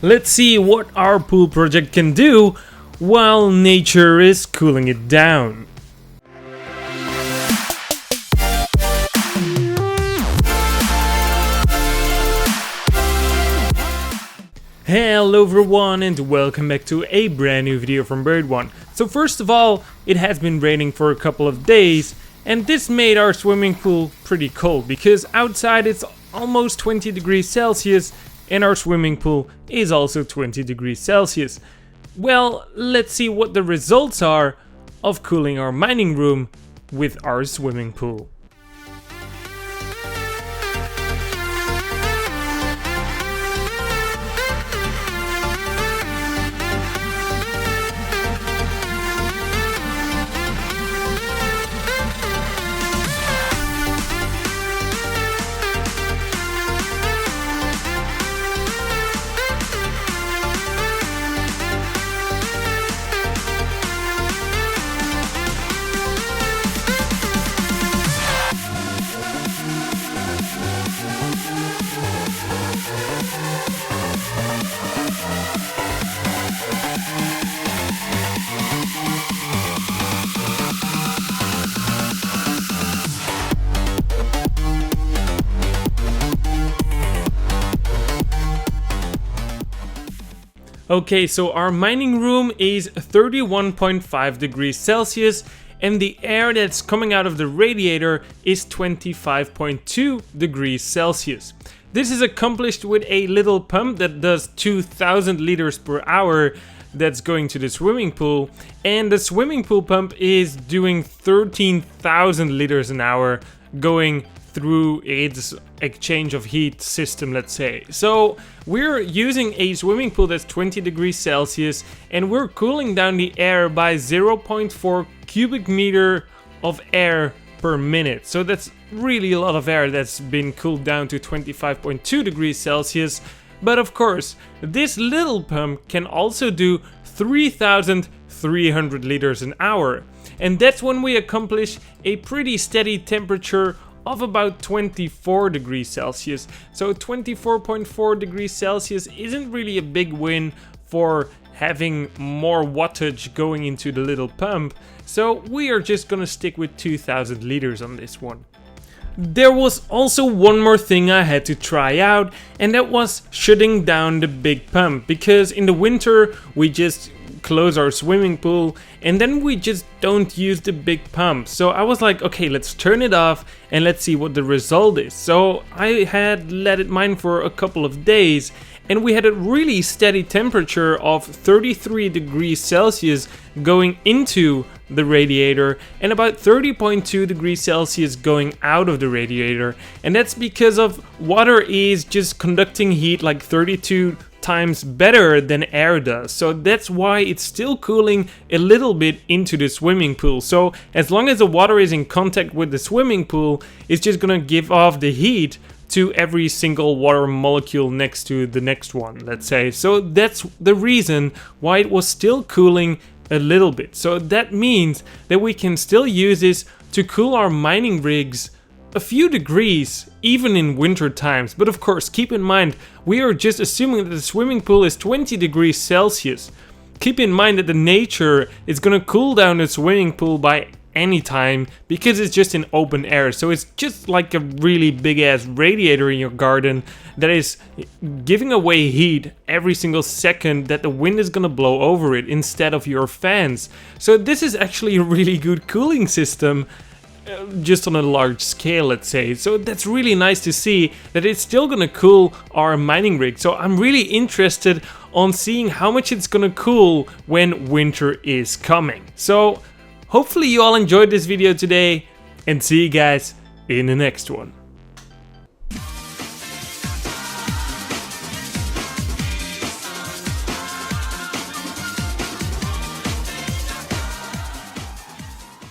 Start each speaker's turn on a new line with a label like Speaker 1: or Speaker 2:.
Speaker 1: Let's see what our pool project can do while nature is cooling it down. Hello everyone and welcome back to a brand new video from BuriedONE. So first of all, it has been raining for a couple of days and this made our swimming pool pretty cold because outside it's almost 20 degrees Celsius and our swimming pool is also 20 degrees Celsius. Well, let's see what the results are of cooling our mining room with our swimming pool. Okay, so our mining room is 31.5 degrees Celsius and the air that's coming out of the radiator is 25.2 degrees Celsius. This is accomplished with a little pump that does 2000 liters per hour that's going to the swimming pool, and the swimming pool pump is doing 13,000 liters an hour going through its exchange of heat system, let's say. So we're using a swimming pool that's 20 degrees Celsius and we're cooling down the air by 0.4 cubic meter of air per minute. So that's really a lot of air that's been cooled down to 25.2 degrees Celsius. But of course, this little pump can also do 3,300 liters an hour. And that's when we accomplish a pretty steady temperature of about 24 degrees Celsius. So 24.4 degrees Celsius isn't really a big win for having more wattage going into the little pump. So we are just gonna stick with 2000 liters on this one. There was also one more thing I had to try out, and that was shutting down the big pump, because in the winter we just close our swimming pool and then we just don't use the big pump. So I was like, okay, let's turn it off and let's see what the result is. So I had let it mine for a couple of days and we had a really steady temperature of 33 degrees Celsius going into the radiator and about 30.2 degrees Celsius going out of the radiator. And that's because of water is just conducting heat like 32 times better than air does. So that's why it's still cooling a little bit into the swimming pool. So as long as the water is in contact with the swimming pool, it's just gonna give off the heat to every single water molecule next to the next one, let's say. So that's the reason why it was still cooling a little bit. So that means that we can still use this to cool our mining rigs a few degrees, even in winter times. But of course, keep in mind, we are just assuming that the swimming pool is 20 degrees Celsius. Keep in mind that the nature is gonna cool down the swimming pool by any time because it's just in open air. So it's just like a really big ass radiator in your garden that is giving away heat every single second that the wind is gonna blow over it instead of your fans. So this is actually a really good cooling system, just on a large scale, let's say. So that's really nice to see that it's still gonna cool our mining rig. So I'm really interested on seeing how much it's gonna cool when winter is coming. So hopefully you all enjoyed this video today and see you guys in the next one.